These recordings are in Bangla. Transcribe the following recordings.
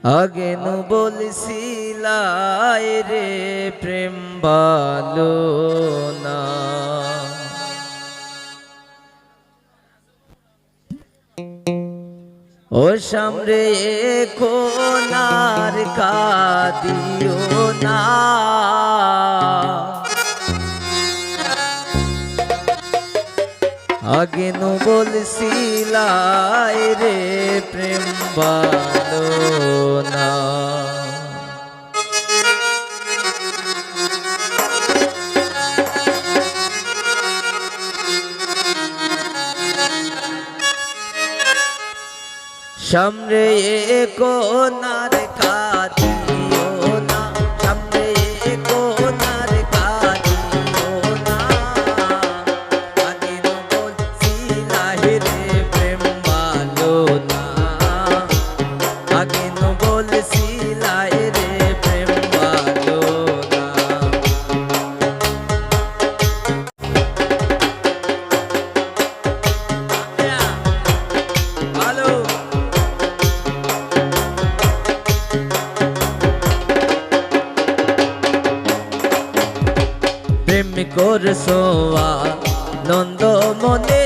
আগে নু বলছিলাই রে প্রেম ভালো না, ও সামরে কোনার কাদিও না। আগে নু বলছিলাই রে প্রেম ভালো না, সামনে কোনার কাদিও না, সামনে কোনার কাদিও না। আগে নু বলছিলাই রে প্রেম ভালো না, আগে নু বলছিলাই রে প্রেম ভালো না। ভালো প্রেম করছো নন্দ মনে,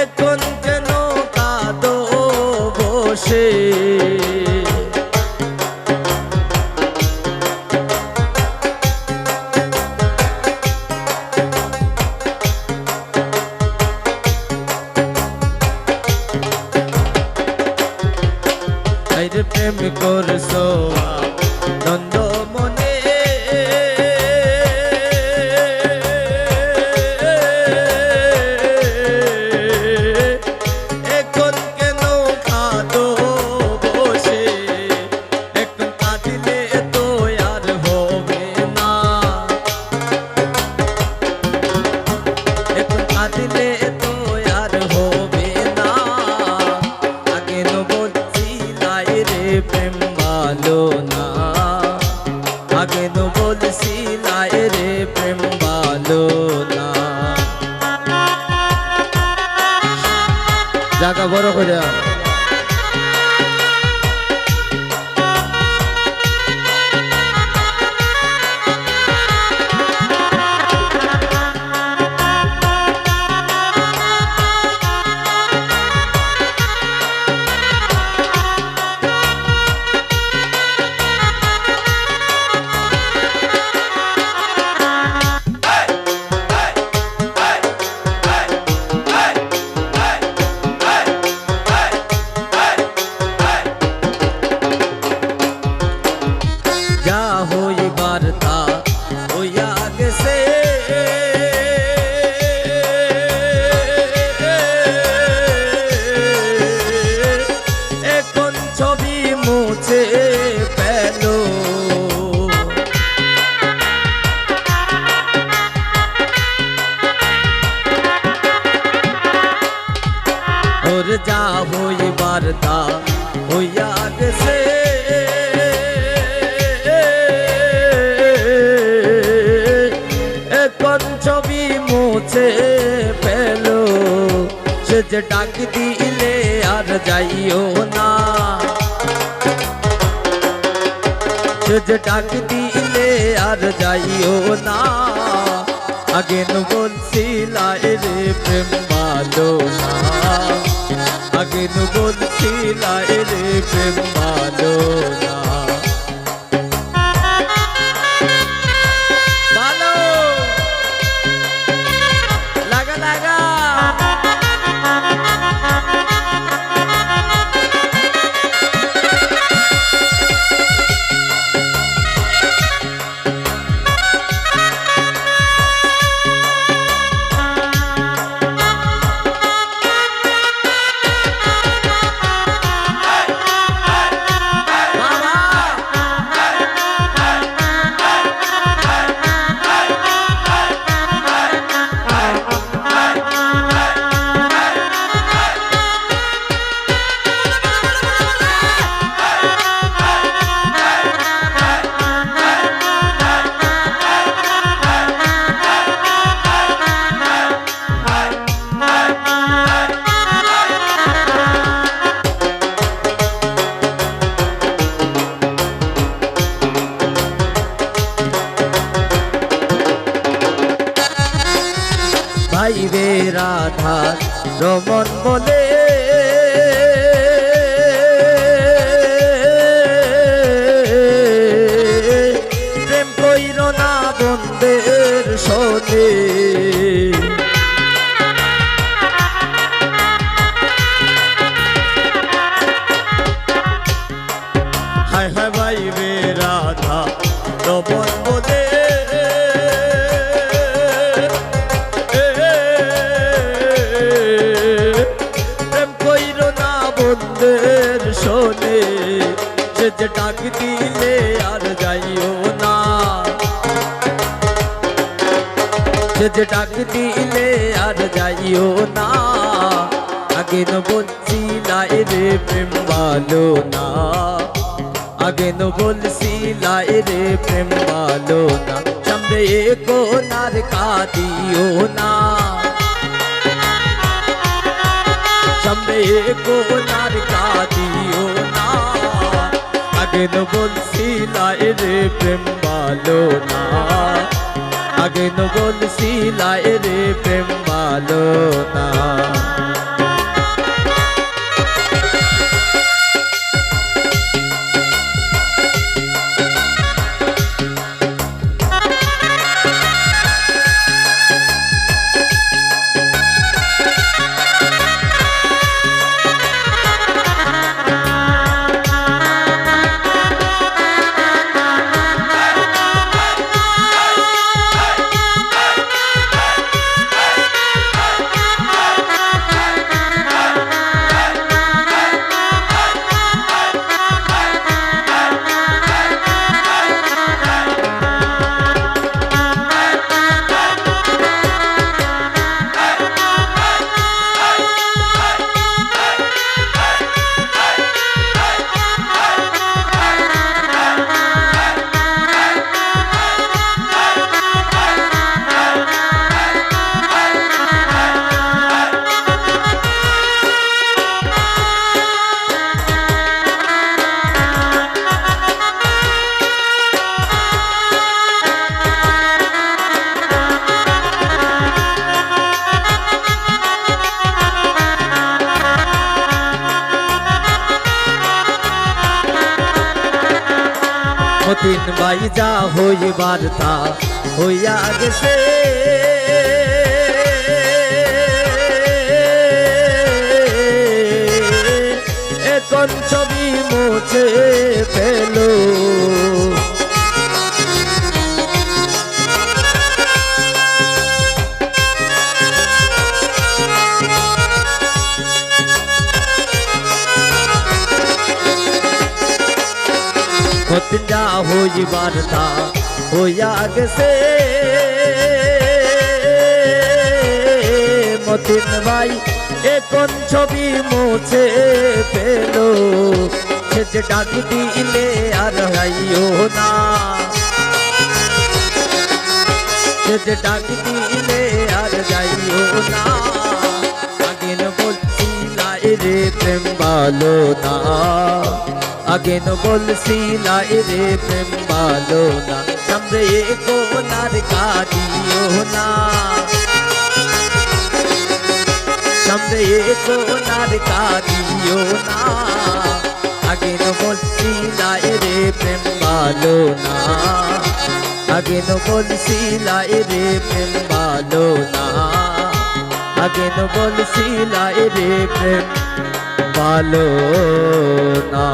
এখন কেন কাঁদো বসে। প্রেম করছো নন্দ মনে, এখন কেন কাঁদো বসে। এখন কাঁদিলে তো আর হবে না, এখন কাঁদিলে তো আর হবে না। আগে নু বলছিলাই রে প্রেম ভালো না, আগে নু বলছিলাই রে প্রেম ভালো না। জায়গা বড় করে যা হইবার তা হইয়া গেছে, এখন ছবি মুছে পেল। ওর যা হইবার তা হইয়া গেছে, এখন ছবি মুছে পেল। সে যে ডাক দিলে আর যাইও না, সে যে ডাক দিলে আর যাইও না। আগে নু বলছিলাই রে প্রেম ভালো না, আগে নু বলছিলাই রে প্রেম ভালো না। ভালো লাগা লাগা বাবা ভাইবে রাধা রমন বলে প্রেম কইর না বন্ধের সনে হায় হায় ভাইবে রাধা রমন বলে শোনে সে যে ডাক দিলে আর যাইও না সে যে ডাক দিলে আর যাইও না আগে ন বলছিলাই রে প্রেম ভালো না আগে ন বলছিলাই রে প্রেম ভালো না সামনে কোনার কাঁদিও না সামনে কোনার কাঁদিও না আগে ন বলছিলাই রে প্রেম ভালো না আগে ন বলছিলাই রে প্রেম ভালো না মতিন ভাই যা হইবার তা হইয়া গেছে এখন ছবি মুছে ফেলো মতিন যা হইবার তা হইয়া গেছে মতিন ভাই এখন ছবি মুছে ফেলো সে যে ডাক দিলে আর হাইও না সে যে ডাক দিলে আর যাইও না আগে ন বলছিলাই রে প্রেম ভালো না আগে ন বলছিলাই রে প্রেম ভালো না সামনে কোনার কাঁদিও না সামনে কোনার কাঁদিও না আগে ন বলছিলাই রে প্রেম ভালো না আগে ন বলছিলাই রে প্রেম ভালো না আগে ন বলছিলাই রে প্রেম ভালো না।